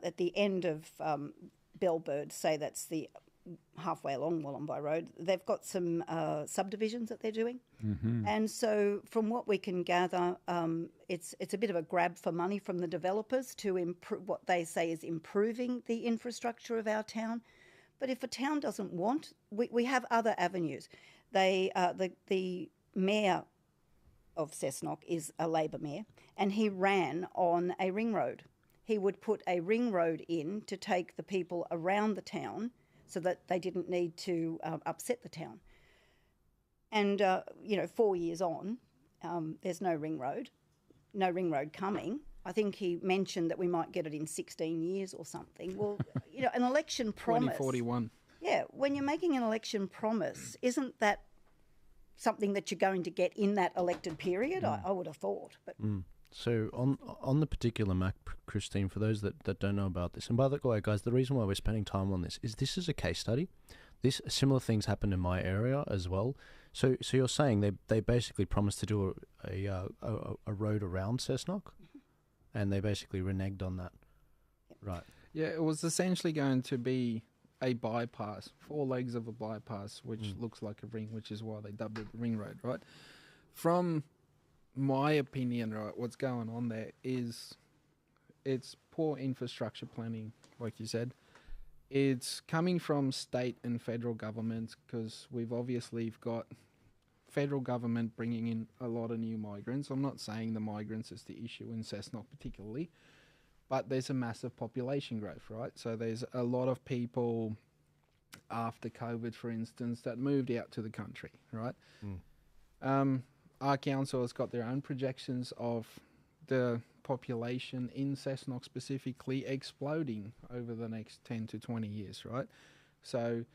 at the end of Bellbird, say that's the halfway along Wollombi Road, they've got some subdivisions that they're doing. Mm-hmm. And so from what we can gather, it's a bit of a grab for money from the developers to improve what they say is improving the infrastructure of our town. But if a town doesn't want, we have other avenues. The mayor of Cessnock is a Labor mayor, and he ran on a ring road. He would put a ring road in to take the people around the town so that they didn't need to upset the town. And, 4 years on, there's no ring road coming. I think he mentioned that we might get it in 16 years or something. Well, an election promise. 2041. Yeah, when you're making an election promise, isn't that something that you're going to get in that elected period? I would have thought. But So on the particular map, Christine, for those that don't know about this, and by the way, guys, the reason why we're spending time on this is a case study. Similar things happened in my area as well. So you're saying they basically promised to do a road around Cessnock, and they basically reneged on that, right? Yeah, it was essentially going to be a bypass, 4 legs of a bypass, which looks like a ring, which is why they dubbed it the ring road, right? From my opinion, right, what's going on there is it's poor infrastructure planning, like you said. It's coming from state and federal governments because we've obviously got federal government bringing in a lot of new migrants. I'm not saying the migrants is the issue in Cessnock particularly, but there's a massive population growth, right? So there's a lot of people after COVID, for instance, that moved out to the country, right? Our council has got their own projections of the population in Cessnock specifically exploding over the next 10 to 20 years, right? So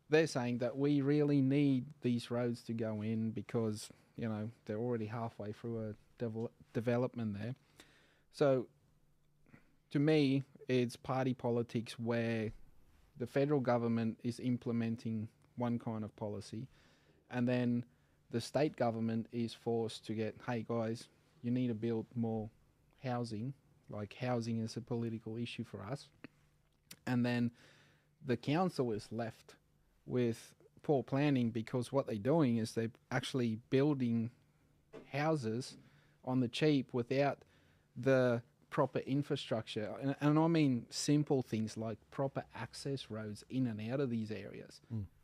they're saying that we really need these roads to go in because, they're already halfway through a development there. So to me, it's party politics where the federal government is implementing one kind of policy and then the state government is forced to get, hey guys, you need to build more housing. Like housing is a political issue for us. And then the council is left with poor planning because what they're doing is they're actually building houses on the cheap without the proper infrastructure. And I mean simple things like proper access roads in and out of these areas.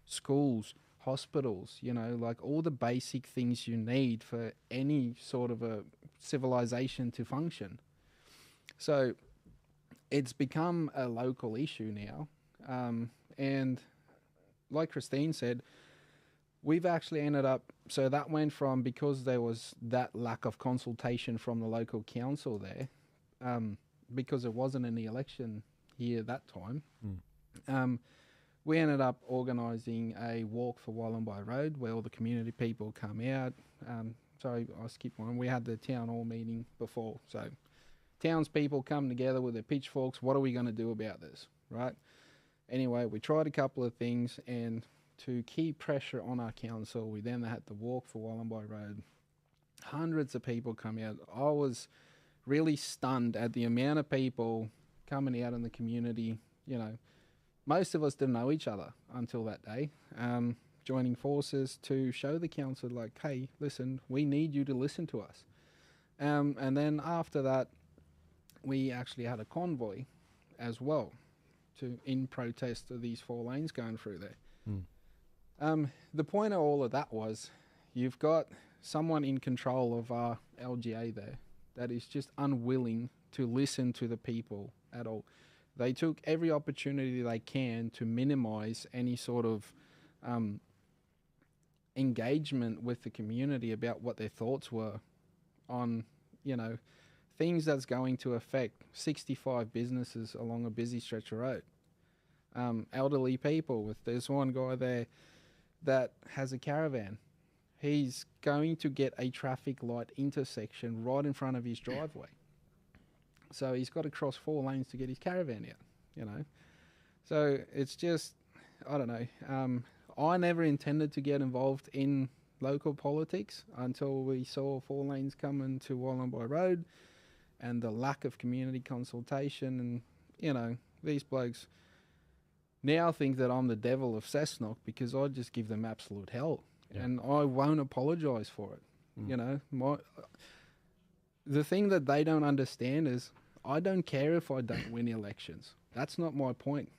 Schools, hospitals, like all the basic things you need for any sort of a civilization to function. So it's become a local issue now. And like Christine said, we've actually ended up, so that went from, because there was that lack of consultation from the local council there, because it wasn't in the election year that time, we ended up organising a walk for Wollombi Road where all the community people come out. Sorry, I skipped one. We had the town hall meeting before. So townspeople come together with their pitchforks. What are we going to do about this, right? Anyway, we tried a couple of things, and to keep pressure on our council, we then had to walk for Wollombi Road. Hundreds of people come out. I was really stunned at the amount of people coming out in the community. Most of us didn't know each other until that day, joining forces to show the council, like, hey, listen, we need you to listen to us. And then after that, we actually had a convoy as well in protest of these 4 lanes going through there. The point of all of that was you've got someone in control of our LGA there that is just unwilling to listen to the people at all. They took every opportunity they can to minimise any sort of engagement with the community about what their thoughts were on, things that's going to affect 65 businesses along a busy stretch of road. Elderly people, there's one guy there that has a caravan. He's going to get a traffic light intersection right in front of his driveway. So he's got to cross 4 lanes to get his caravan out, So it's just, I don't know. I never intended to get involved in local politics until we saw 4 lanes coming to Wollombi Road and the lack of community consultation and you know, these blokes now think that I'm the devil of Cessnock because I just give them absolute hell. Yeah. And I won't apologise for it. You know, the thing that they don't understand is I don't care if I don't win elections. That's not my point.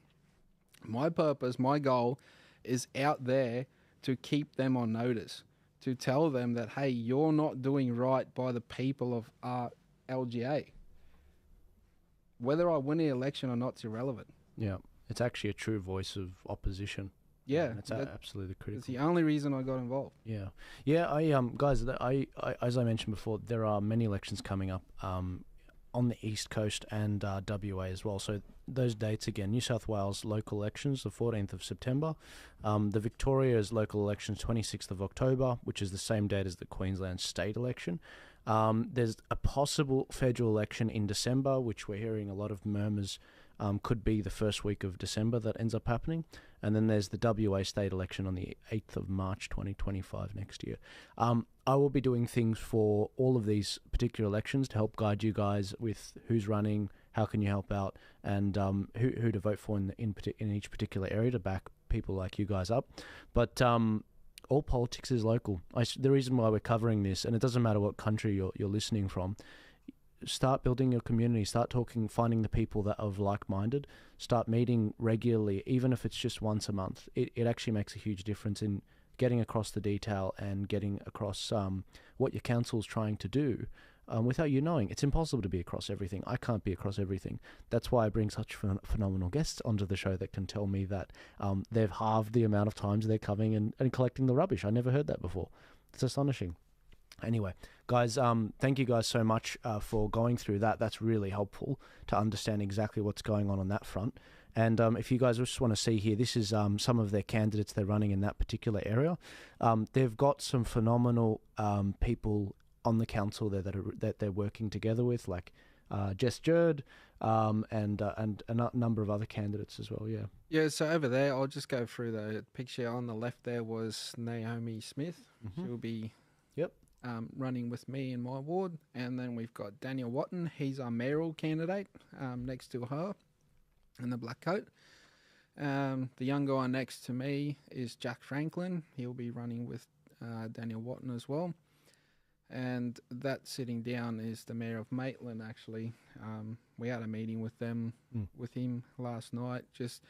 My purpose, my goal is out there to keep them on notice, to tell them that, hey, you're not doing right by the people of our LGA. Whether I win the election or not is irrelevant. Yeah. It's actually a true voice of opposition. Yeah. And it's absolutely critical. It's the only reason I got involved. Yeah. Yeah, guys, I as I mentioned before, there are many elections coming up on the East Coast and WA as well. So those dates again, New South Wales local elections, the 14th of September. The Victoria's local elections, 26th of October, which is the same date as the Queensland state election. There's a possible federal election in December, which we're hearing a lot of murmurs could be the first week of December that ends up happening. And then there's the WA state election on the 8th of March 2025 next year. I will be doing things for all of these particular elections to help guide you guys with who's running, how can you help out, and who to vote for in each particular area to back people like you guys up. But all politics is local. The reason why we're covering this, and it doesn't matter what country you're listening from, start building your community, start talking, finding the people that are like-minded, start meeting regularly, even if it's just once a month. It actually makes a huge difference in getting across the detail and getting across what your council's trying to do without you knowing. It's impossible to be across everything. I can't be across everything. That's why I bring such phenomenal guests onto the show that can tell me that they've halved the amount of times they're coming and collecting the rubbish. I never heard that before. It's astonishing. Anyway, guys, thank you guys so much for going through that. That's really helpful to understand exactly what's going on that front. And if you guys just want to see here, this is some of their candidates they're running in that particular area. They've got some phenomenal people on the council there that they're working together with, like Jess Jerd and a number of other candidates as well. Yeah. Yeah. So over there, I'll just go through the picture. On the left there was Naomi Smith. Mm-hmm. She'll be Yep. Running with me in my ward. And then we've got Daniel Watton. He's our mayoral candidate next to her in the black coat. The young guy next to me is Jack Franklin. He'll be running with Daniel Watton as well. And that sitting down is the mayor of Maitland, actually. We had a meeting with him last night, just,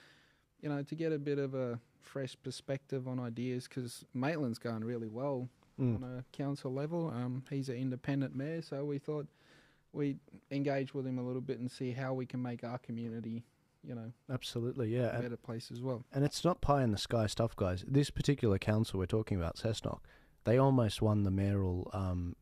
you know, to get a bit of a fresh perspective on ideas, because Maitland's going really well on a council level. He's an independent mayor, so we thought we'd engage with him a little bit and see how we can make our community, you know, absolutely, yeah, a better place as well. And it's not pie in the sky stuff, guys. This particular council we're talking about, Cessnock, they almost won the mayoral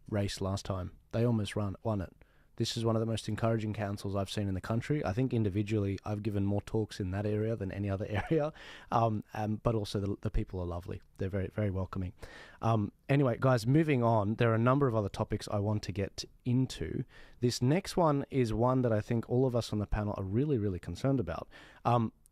race last time. They almost won it. This is one of the most encouraging councils I've seen in the country. I think individually I've given more talks in that area than any other area, but also the people are lovely. They're very, very welcoming. Anyway, guys, moving on, there are a number of other topics I want to get into. This next one is one that I think all of us on the panel are really, really concerned about.